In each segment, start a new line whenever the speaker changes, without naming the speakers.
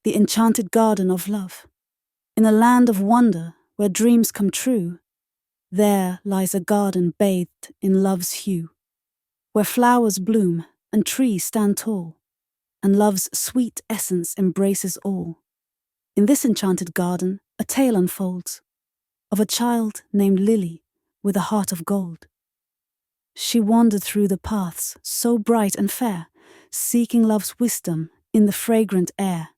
the enchanted garden of love. In a land of wonder where dreams come true, there lies a garden bathed in love's hue, where flowers bloom and trees stand tall, and love's sweet essence embraces all. In this enchanted garden, a tale unfolds of a child named Lily with a heart of gold. She wandered through the paths so bright and fair, seeking love's wisdom in the fragrant air.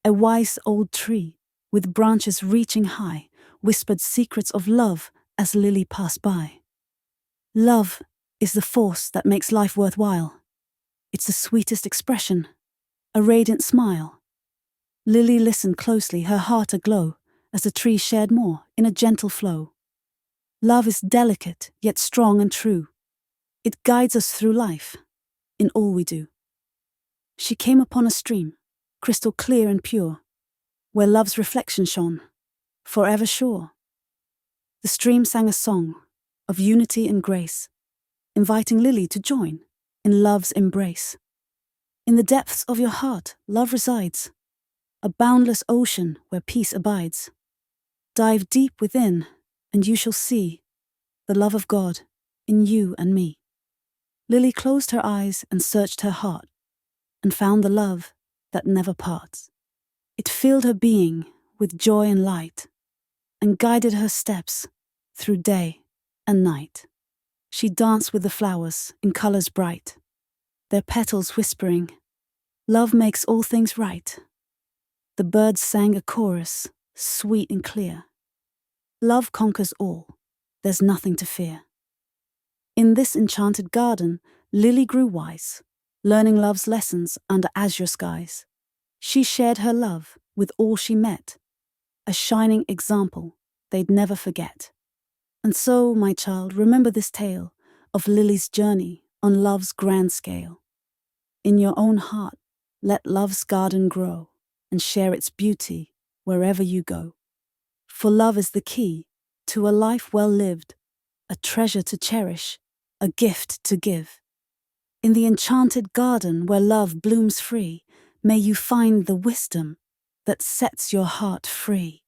A wise old tree, with branches reaching high, whispered secrets of love as Lily passed by. Love is the force that makes life worthwhile. It's the sweetest expression, a radiant smile. Lily listened closely, her heart aglow, as the tree shared more in a gentle flow. Love is delicate, yet strong and true. It guides us through life, in all we do. She came upon a stream, crystal clear and pure, where love's reflection shone, forever sure. The stream sang a song of unity and grace, inviting Lily to join in love's embrace. In the depths of your heart, love resides, a boundless ocean where peace abides. Dive deep within, and you shall see the love of God in you and me. Lily closed her eyes and searched her heart, and found the love that never parts. It filled her being with joy and light, and guided her steps through day and night. She danced with the flowers in colors bright, their petals whispering, "Love makes all things right." The birds sang a chorus, sweet and clear. Love conquers all, there's nothing to fear. In this enchanted garden, Lily grew wise, learning love's lessons under azure skies. She shared her love with all she met, a shining example they'd never forget. And so, my child, remember this tale of Lily's journey on love's grand scale. In your own heart, let love's garden grow, and share its beauty wherever you go. For love is the key to a life well lived, a treasure to cherish, a gift to give. In the enchanted garden where love blooms free, may you find the wisdom that sets your heart free.